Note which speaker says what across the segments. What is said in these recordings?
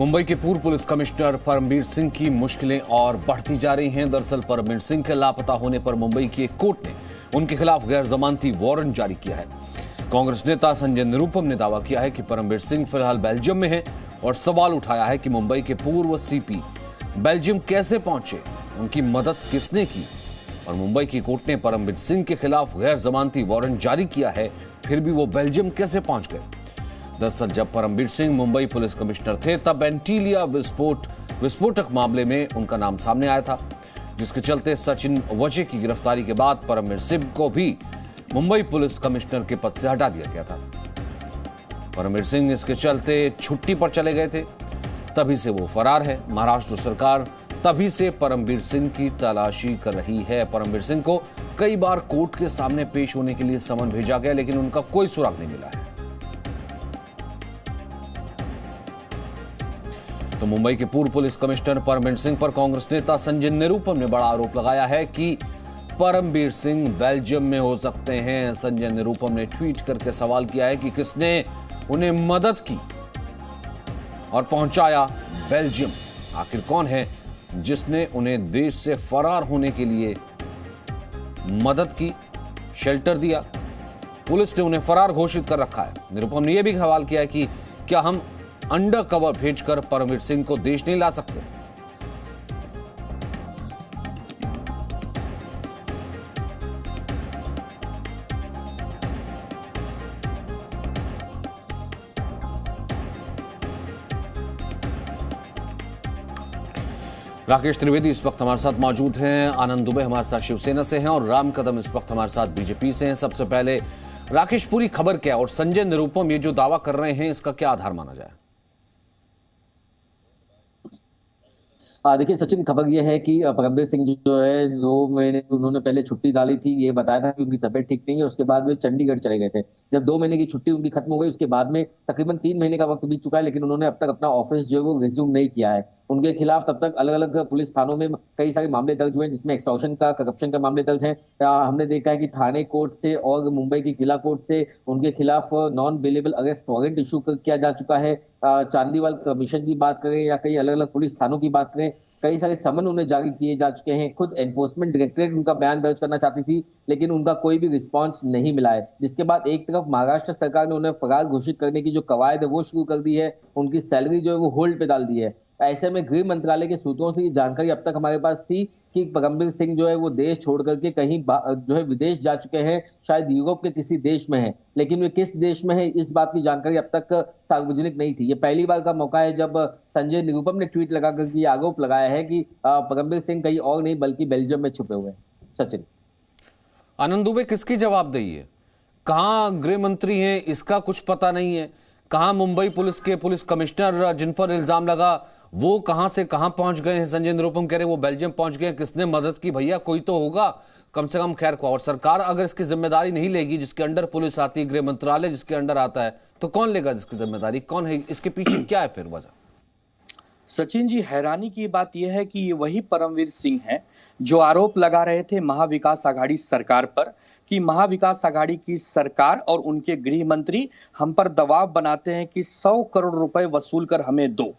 Speaker 1: मुंबई के पूर्व police commissioner Parambir Singh की मुश्किलें और बढ़ती जा रही हैं। दरअसल परमबीर सिंह के लापता होने पर मुंबई की एक कोर्ट ने उनके खिलाफ गैर जमानती वारंट जारी किया है। कांग्रेस नेता संजय निरुपम ने दावा किया है कि परमबीर सिंह फिलहाल बेल्जियम में हैं और सवाल उठाया है कि मुंबई के पूर्व सीपी बेल्जियम कैसे पहुंचे, उनकी मदद किसने की और मुंबई की कोर्ट ने परमबीर सिंह के खिलाफ गैर जमानती वारंट जारी किया है, फिर भी वो बेल्जियम कैसे पहुंच गए। दरअसल जब परमबीर सिंह मुंबई पुलिस कमिश्नर थे तब एंटीलिया विस्फोटक मामले में उनका नाम सामने आया था, जिसके चलते सचिन वजे की गिरफ्तारी के बाद परमबीर सिंह को भी मुंबई पुलिस कमिश्नर के पद से हटा दिया गया था। परमबीर सिंह इसके चलते छुट्टी पर चले गए थे, तभी से वो फरार है। महाराष्ट्र सरकार तभी से परमबीर सिंह की तलाशी कर रही है। परमबीर सिंह को कई बार कोर्ट के सामने पेश होने के लिए समन भेजा गया, लेकिन उनका कोई सुराग नहीं मिला है। तो मुंबई के पूर्व पुलिस कमिश्नर परमबीर सिंह पर कांग्रेस नेता संजय निरुपम ने बड़ा आरोप लगाया है कि परमबीर सिंह बेल्जियम में हो सकते हैं। संजय निरुपम ने ट्वीट करके सवाल किया है कि किसने उन्हें मदद की और पहुंचाया बेल्जियम। आखिर कौन है जिसने उन्हें देश से फरार होने के लिए मदद की, शेल्टर दिया। पुलिस ने उन्हें फरार घोषित कर रखा है। निरुपम ने यह भी सवाल किया है कि क्या हम अंडर कवर भेजकर परमबीर सिंह को देश नहीं ला सकते। राकेश त्रिवेदी इस वक्त हमारे साथ मौजूद हैं, आनंद दुबे हमारे साथ शिवसेना से हैं और राम कदम इस वक्त हमारे साथ बीजेपी से हैं। सबसे पहले राकेश, पूरी खबर क्या है और संजय निरुपम ये जो दावा कर रहे हैं इसका क्या आधार माना जाए?
Speaker 2: देखिए सचिन, खबर ये है कि परमबीर सिंह जो है 2 महीने उन्होंने पहले छुट्टी डाली थी। ये बताया था कि उनकी तबीयत ठीक नहीं है। उसके बाद वे चंडीगढ़ चले गए थे। जब 2 महीने की छुट्टी उनकी खत्म हो गई, उसके बाद में तकरीबन 3 महीने का वक्त बीत चुका है, लेकिन उन्होंने अब तक अपना ऑफिस जो है वो रिज्यूम नहीं किया है। उनके खिलाफ तब तक अलग अलग पुलिस थानों में कई सारे मामले दर्ज हुए, जिसमें एक्सटॉर्शन का, करप्शन का मामले दर्ज हैं। हमने देखा है कि थाने कोर्ट से और मुंबई की किला कोर्ट से उनके खिलाफ non bailable arrest warrant issue किया जा चुका है। चांदीवाल कमीशन की बात करें या कई अलग अलग पुलिस थानों की बात करें, कई सारे समन उन्हें जारी किए जा चुके हैं। खुद एनफोर्समेंट डायरेक्टरेट उनका बयान दर्ज करना चाहती थी, लेकिन उनका कोई भी रिस्पांस नहीं मिला है। जिसके बाद एक तरफ महाराष्ट्र सरकार ने उन्हें फरार घोषित करने की जो कवायद है वो शुरू कर दी है, उनकी सैलरी जो है वो होल्ड पे डाल दी है। ऐसे में गृह मंत्रालय के सूत्रों से ये जानकारी अब तक हमारे पास थी कि परमबीर सिंह जो है वो देश छोड़ करके कहीं जो है विदेश जा चुके हैं, शायद यूरोप के किसी देश में है, लेकिन वे किस देश में है इस बात की जानकारी अब तक सार्वजनिक नहीं थी। ये पहली बार का मौका है जब संजय निरुपम ने ट्वीट लगा करके आरोप लगाया है कि परमबीर सिंह कहीं और नहीं बल्कि बेल्जियम में छुपे हुए हैं। सचिन,
Speaker 1: आनंद दुबे किसकी जवाबदेही है? कहां गृह मंत्री हैं इसका कुछ पता नहीं है। कहां मुंबई पुलिस के पुलिस कमिश्नर जिन पर इल्जाम लगा वो कहां से कहां पहुंच गए हैं? संजय निरुपम कह रहे हैं वो बेल्जियम पहुंच गए। किसने मदद की? भैया कोई तो होगा कम से कम। खैर, और सरकार अगर इसकी जिम्मेदारी नहीं लेगी, जिसके अंडर पुलिस आती है, गृह मंत्रालय जिसके अंडर आता है, तो कौन लेगा इसकी जिम्मेदारी? कौन है इसके पीछे? क्या है फिर वजह?
Speaker 3: सचिन जी, हैरानी की बात यह है कि ये वही परमबीर सिंह हैं जो आरोप लगा रहे थे महाविकास आघाड़ी सरकार पर कि महाविकास आघाड़ी की सरकार और उनके गृह मंत्री हम पर दबाव बनाते हैं कि 100 करोड़ रुपए वसूल कर हमें दो।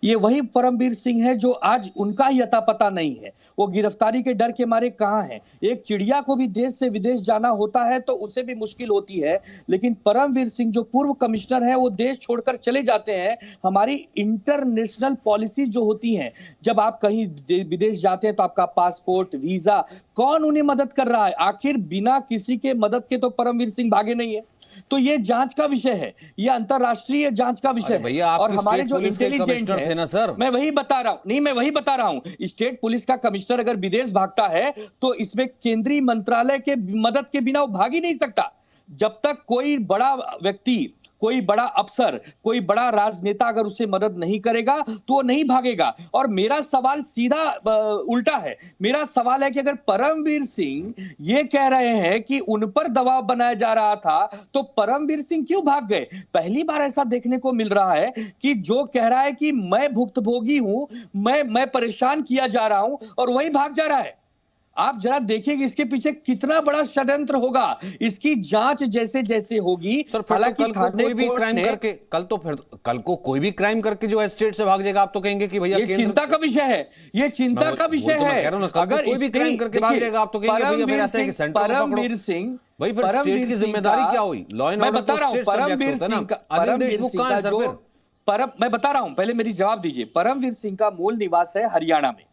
Speaker 3: ये वही परमबीर सिंह है जो आज उनका ही अता पता नहीं है। वो गिरफ्तारी के डर के मारे कहां है। एक चिड़िया को भी देश से विदेश जाना होता है तो उसे भी मुश्किल होती है, लेकिन परमबीर सिंह जो पूर्व कमिश्नर है वो देश छोड़कर चले जाते हैं। हमारी इंटरनेशनल पॉलिसी जो होती हैं, जब आप कहीं विदेश जाते हैं तो आपका पासपोर्ट, वीजा, कौन उन्हें मदद कर रहा है? आखिर बिना किसी के मदद के तो परमबीर सिंह भागे नहीं है। तो ये जांच का विषय है, ये अंतरराष्ट्रीय जांच का विषय है। और हमारे जो इंटेलिजेंट है ना सर, मैं वही बता रहा हूं, स्टेट पुलिस का कमिश्नर अगर विदेश भागता है तो इसमें केंद्रीय मंत्रालय के मदद के बिना वो भाग ही नहीं सकता। जब तक कोई बड़ा व्यक्ति, कोई बड़ा अफसर, कोई बड़ा राजनेता अगर उसे मदद नहीं करेगा तो वो नहीं भागेगा। और मेरा सवाल सीधा उल्टा है। मेरा सवाल है कि अगर परमबीर सिंह ये कह रहे हैं कि उन पर दबाव बनाया जा रहा था तो परमबीर सिंह क्यों भाग गए? पहली बार ऐसा देखने को मिल रहा है कि जो कह रहा है कि मैं भुक्तभोगी हूं, मैं परेशान किया जा रहा हूं और वही भाग जा रहा है। आप जरा देखिए कि इसके पीछे कितना बड़ा षड्यंत्र होगा। इसकी जांच जैसे जैसे होगी,
Speaker 1: सर फिर तो कल को कोई भी क्राइम करके कल को कोई भी क्राइम करके जो है स्टेट से भाग जाएगा, आप तो कहेंगे कि भैया
Speaker 3: ये चिंता का विषय है, ये चिंता का विषय है।
Speaker 1: अगर कोई भी क्राइम करके भाग जाएगा, आप तो कहेंगे भैया मेरा ऐसा है कि सेंटर को पकड़ो।
Speaker 3: परमवीर सिंह,
Speaker 1: भाई फिर स्टेट की जिम्मेदारी क्या हुई? लॉ एंड ऑर्डर तो स्टेट सब्जेक्ट होता है ना। अनिल देशमुख कहां है सर फिर?
Speaker 3: मैं बता रहा हूं, पहले मेरी जवाब दीजिए। परमवीर सिंह का मूल निवास है हरियाणा में।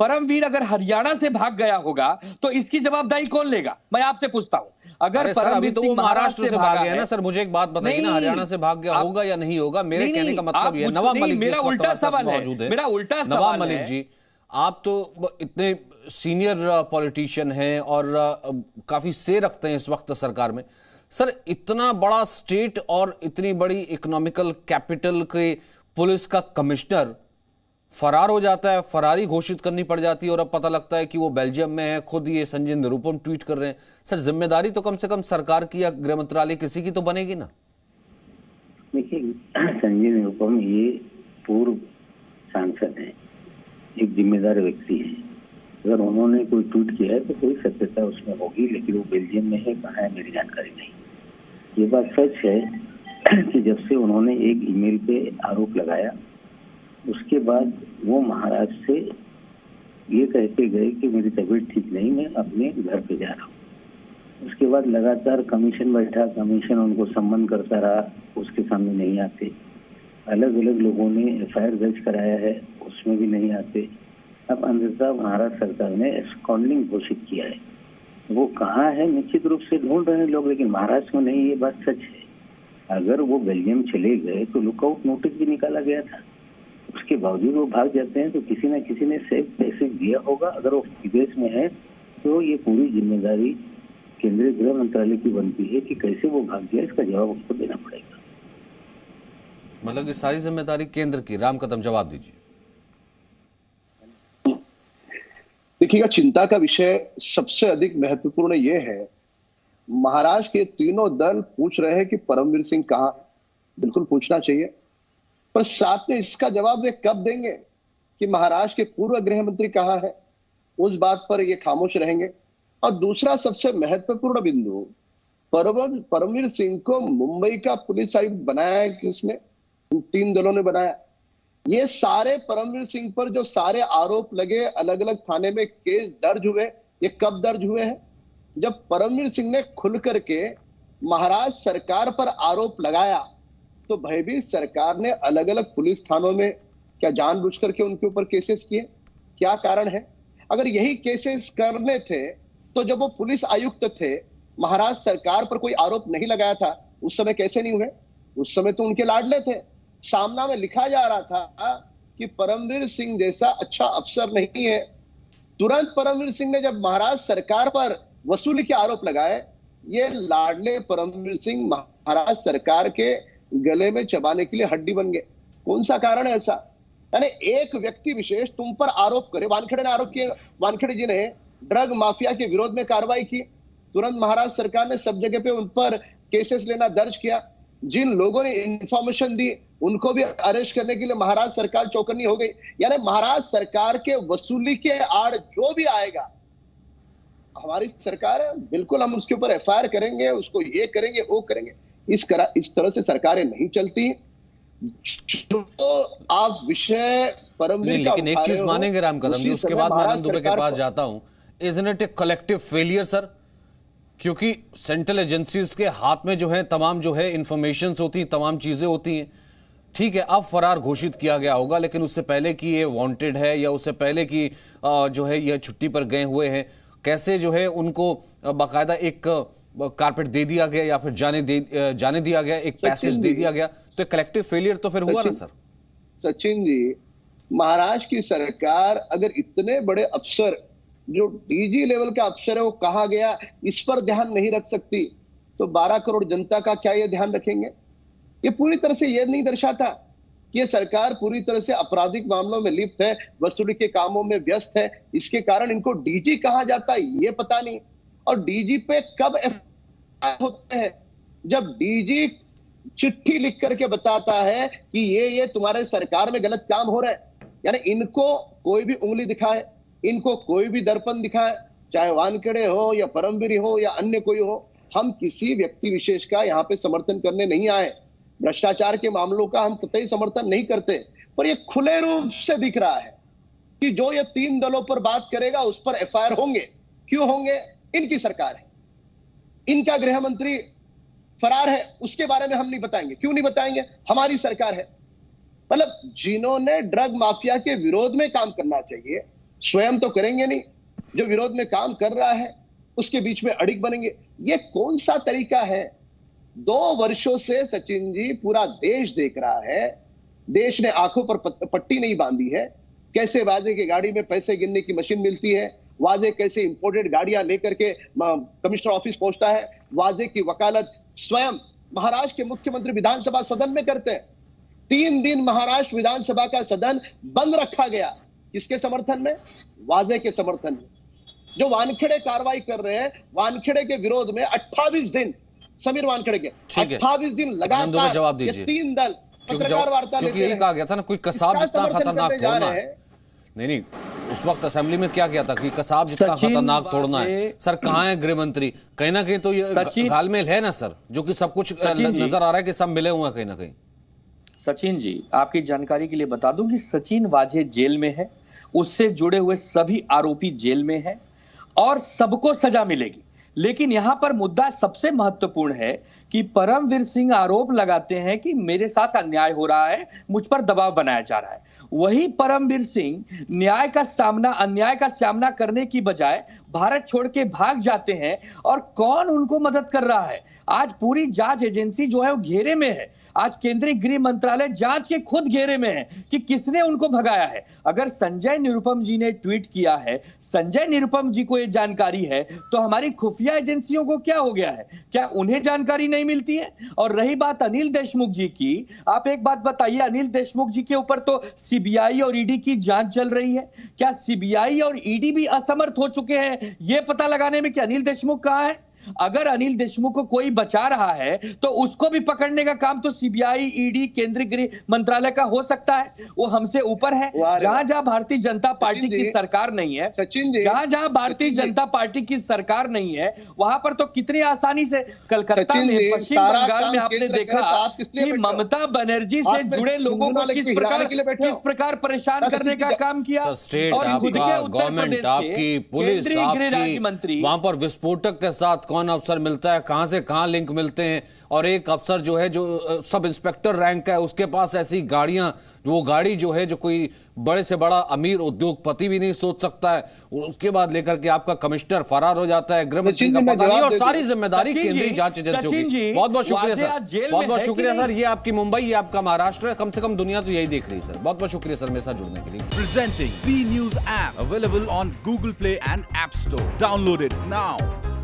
Speaker 3: परमवीर अगर हरियाणा से भाग गया होगा तो इसकी जवाबदारी कौन लेगा? मैं आपसे पूछता हूं। अगर परमवीर सिंह महाराष्ट्र से भाग गया है
Speaker 1: ना सर, मुझे एक बात बताइए ना, हरियाणा से भाग गया होगा या नहीं होगा? मेरे कहने का मतलब ये नवाब मलिक,
Speaker 3: मेरा उल्टा सवाल है, मेरा उल्टा सवाल है।
Speaker 1: नवाब मलिक जी, आप तो इतने सीनियर पॉलिटिशियन हैं और काफी से रखते हैं इस वक्त सरकार में। सर इतना बड़ा स्टेट और इतनी बड़ी इकोनॉमिकल कैपिटल के पुलिस का कमिश्नर फरार हो जाता है, फरारी घोषित करनी पड़ जाती है और अब पता लगता है कि वो बेल्जियम में है। खुद ये संजय निरुपम ट्वीट कर रहे हैं। सर जिम्मेदारी तो कम से कम सरकार की या गृह मंत्रालय किसी की तो बनेगी ना।
Speaker 4: देखिए संजय निरुपम ये पूर्व सांसद है, एक जिम्मेदार व्यक्ति है। अगर उन्होंने कोई ट्वीट किया है तो कोई सत्यता उसमें होगी, लेकिन वो बेल्जियम में है, कहाँ है मेरी जानकारी नहीं। ये बात सच है कि जब से उन्होंने एक ईमेल पे आरोप लगाया, उसके बाद वो महाराष्ट्र से ये कहते गए कि मेरी तबीयत ठीक नहीं, मैं अपने घर पे जा रहा हूँ। उसके बाद लगातार कमीशन बैठा, कमीशन उनको सम्मान करता रहा, उसके सामने नहीं आते। अलग अलग लोगों ने एफआईआर दर्ज कराया है, उसमें भी नहीं आते। अब अंततः महाराष्ट्र सरकार ने एब्सकॉन्डिंग घोषित किया है। वो कहाँ है निश्चित रूप से ढूंढ रहे हैं लोग, लेकिन महाराष्ट्र में नहीं, ये बात सच है। अगर वो बेल्जियम चले गए तो लुकआउट नोटिस भी निकाला गया था, उसके बावजूद वो भाग जाते हैं तो किसी न किसी ने सेफ मैसेज दिया होगा। अगर वो विदेश में है तो ये पूरी जिम्मेदारी केंद्रीय गृह मंत्रालय की बनती है कि कैसे वो भाग गया, इसका जवाब उसको देना पड़ेगा।
Speaker 1: मतलब ये सारी जिम्मेदारी केंद्र की। राम कदम जवाब दीजिए।
Speaker 5: देखिएगा, चिंता का विषय सबसे अधिक महत्वपूर्ण ये है, महाराष्ट्र के तीनों दल पूछ रहे हैं कि परमवीर सिंह कहाँ है। बिल्कुल पूछना चाहिए, पर साथ में इसका जवाब वे कब देंगे कि महाराष्ट्र के पूर्व गृह मंत्री कहाँ है, उस बात पर ये खामोश रहेंगे। और दूसरा सबसे महत्वपूर्ण बिंदु, परमवीर सिंह को मुंबई का पुलिस आयुक्त बनाया है किसने? इन तीन दलों ने बनाया। ये सारे परमवीर सिंह पर जो सारे आरोप लगे, अलग अलग थाने में केस दर्ज हुए, ये कब दर्ज हुए हैं? जब परमवीर सिंह ने खुल करके महाराष्ट्र सरकार पर आरोप लगाया तो भयभीत सरकार ने अलग अलग पुलिस थानों में क्या जानबूझ करके उनके ऊपर केसेस किए? क्या कारण है? अगर यही केसेस करने थे तो जब वो पुलिस आयुक्त थे, महाराष्ट्र सरकार पर कोई आरोप नहीं लगाया था, उस समय कैसे नहीं हुए? उस समय तो उनके लाडले थे। सामना में लिखा जा रहा था कि परमवीर सिंह जैसा अच्छा अफसर नहीं है। तुरंत परमवीर सिंह ने जब महाराष्ट्र सरकार पर वसूली के आरोप लगाए, ये लाडले परमवीर सिंह महाराष्ट्र सरकार के गले में चबाने के लिए हड्डी बन गए। कौन सा कारण है ऐसा? यानी एक व्यक्ति विशेष तुम पर आरोप करे। वानखेड़े ने आरोप किया, वानखेड़े जी ने ड्रग माफिया के विरोध में कार्रवाई की, तुरंत महाराष्ट्र सरकार ने सब जगह पे उन पर केसेस लेना दर्ज किया। जिन लोगों ने इंफॉर्मेशन दी उनको भी अरेस्ट करने के लिए महाराष्ट्र सरकार चौकन्नी हो गई। यानी महाराष्ट्र सरकार के वसूली के आड़ जो भी आएगा, हमारी सरकार है, बिल्कुल हम उसके ऊपर एफआईआर करेंगे, उसको ये करेंगे, वो करेंगे। इस तरह से सरकारें नहीं चलती। जो आप विषय परमवीर का
Speaker 1: लेकिन एक चीज मानेंगे राम कदम जी, उसके बाद मैं आनंद दुबे के पास जाता हूं। Isn't it a collective failure sir? क्योंकि सेंट्रल एजेंसीज के हाथ में जो है तमाम जो है इंफॉर्मेशन होती हैं, तमाम चीजें होती हैं। ठीक है, अब फरार घोषित किया गया होगा, लेकिन उससे पहले कि ये वांटेड है या उससे पहले कि जो है ये छुट्टी पर गए हुए हैं, कैसे जो है उनको बाकायदा एक कारपेट दे दिया गया या फिर जाने दिया गया, एक पैसेज दे दिया गया, तो कलेक्टिव फेलियर तो फिर हुआ ना सर?
Speaker 5: सचिन जी, महाराष्ट्र की सरकार अगर इतने बड़े अफसर, जो डीजी लेवल का अफसर है, वो कहाँ गया, इस पर ध्यान नहीं रख सकती, तो 12 करोड़ जनता का क्या ये ध्यान रखेंगे? ये पूरी तरह से ये नहीं दर्शाता कि ये सरकार पूरी तरह से आपराधिक मामलों में लिप्त है, वसूली के कामों में व्यस्त है। इसके कारण इनको डीजी कहाँ जाता है ये पता नहीं। और डीजी पे कब एफआईआर होते हैं? जब डीजी चिट्ठी लिख करके बताता है कि ये तुम्हारे सरकार में गलत काम हो रहा है। यानी इनको कोई भी उंगली दिखाए, इनको कोई भी दर्पण दिखाए, चाहे वानखेड़े हो या परमवीर हो या अन्य कोई हो, हम किसी व्यक्ति विशेष का यहाँ पे समर्थन करने नहीं आए। भ्रष्टाचार के मामलों का हम कतई समर्थन नहीं करते, पर ये खुले रूप से दिख रहा है कि जो ये 3 दलों पर बात करेगा उस पर एफआईआर होंगे। क्यों होंगे? इनकी सरकार है, इनका गृह मंत्री फरार है, उसके बारे में हम नहीं बताएंगे। क्यों नहीं बताएंगे? हमारी सरकार है। मतलब जिन्होंने ड्रग माफिया के विरोध में काम करना चाहिए, स्वयं तो करेंगे नहीं, जो विरोध में काम कर रहा है उसके बीच में अड़िग बनेंगे। ये कौन सा तरीका है? 2 वर्षों से सचिन जी पूरा देश देख रहा है, देश ने आंखों पर पट्टी नहीं बांधी है। कैसे वाजे की गाड़ी में पैसे गिनने की मशीन मिलती है, वाजे कैसे इंपोर्टेड गाड़ियां लेकर के कमिश्नर ऑफिस पहुंचता है, वाजे की वकालत स्वयं महाराष्ट्र के मुख्यमंत्री विधानसभा सदन में करते हैं। 3 दिन महाराष्ट्र विधानसभा का सदन बंद रखा गया। किसके समर्थन में? वाजे के समर्थन में। जो वानखेड़े कार्रवाई कर रहे हैं, वानखेड़े के विरोध में 28 दिन, समीर वानखेड़े के 28 दिन लगातार
Speaker 1: जवाब
Speaker 5: ये 3 दल पत्रकार वार्ता लेते
Speaker 1: हैं। कहा गया था ना कोई कसाब जितना खतरनाक तोड़ना है। नहीं, उस वक्त असेंबली में क्या किया था कि कसाब जितना खतरनाक तोड़ना है। सर कहाँ है गृह मंत्री? कहीं ना कहीं तो ये घालमेल है ना सर, जो कि सब कुछ नजर आ रहा है कि सब मिले हुए हैं कहीं ना कहीं।
Speaker 3: सचिन जी, आपकी जानकारी के लिए बता दूं कि सचिन वाजे जेल में है, उससे जुड़े हुए सभी आरोपी जेल में हैं और सबको सजा मिलेगी। लेकिन यहां पर मुद्दा सबसे महत्वपूर्ण है कि परमवीर सिंह आरोप लगाते हैं कि मेरे साथ अन्याय हो रहा है, मुझ पर दबाव बनाया जा रहा है। वही परमवीर सिंह अन्याय का सामना करने की बजाय भारत छोड़ के भाग जाते हैं और कौन उनको मदद कर रहा है? आज पूरी जांच एजेंसी जो है वो घेरे में है। आज केंद्रीय गृह मंत्रालय जांच के खुद घेरे में है कि किसने उनको भगाया है। अगर संजय निरुपम जी ने ट्वीट किया है, संजय निरुपम जी को यह जानकारी है, तो हमारी खुफिया एजेंसियों को क्या हो गया है? क्या उन्हें जानकारी नहीं मिलती है? और रही बात अनिल देशमुख जी की, आप एक बात बताइए, अनिल देशमुख जी के ऊपर तो सीबीआई और ईडी की जांच चल रही है। क्या सीबीआई और ईडी भी असमर्थ हो चुके हैं यह पता लगाने में कि अनिल देशमुख कहां है? अगर अनिल देशमुख को कोई बचा रहा है तो उसको भी पकड़ने का काम तो सीबीआई, ईडी, केंद्रीय गृह मंत्रालय का हो सकता है। वो हमसे ऊपर है। जहां जहां भारतीय जनता पार्टी की सरकार नहीं है, जहां जहां भारतीय जनता पार्टी की सरकार नहीं है, वहां पर तो कितनी आसानी से कलकत्ता में, पश्चिम बंगाल में आपने देखा कि ममता बनर्जी से जुड़े लोगों को किस प्रकार परेशान करने का काम किया।
Speaker 1: और खुद के उत्तर प्रदेश के केंद्रीय गृह राज्य मंत्री, वहां पर विस्फोटक के साथ कौन अफसर मिलता है, कहां से कहां लिंक मिलते हैं, और एक अफसर जो है जो सब इंस्पेक्टर रैंक है, उसके पास ऐसी गाड़ियां, वो गाड़ी जो है जो कोई बड़े से बड़ा अमीर उद्योगपति भी नहीं सोच सकता है, उसके बाद लेकर के आपका कमिश्नर फरार हो जाता है, गृह मंत्री का पता नहीं, और सारी जिम्मेदारी केंद्रीय जांच एजेंसियों की। बहुत बहुत शुक्रिया सर, बहुत बहुत शुक्रिया सर। ये आपकी मुंबई, ये आपका महाराष्ट्र, कम से कम दुनिया तो यही देख रही है सर। बहुत बहुत शुक्रिया सर मेरे साथ जुड़ने के लिए।
Speaker 6: Presenting B news app available on Google Play and App Store. Download it now.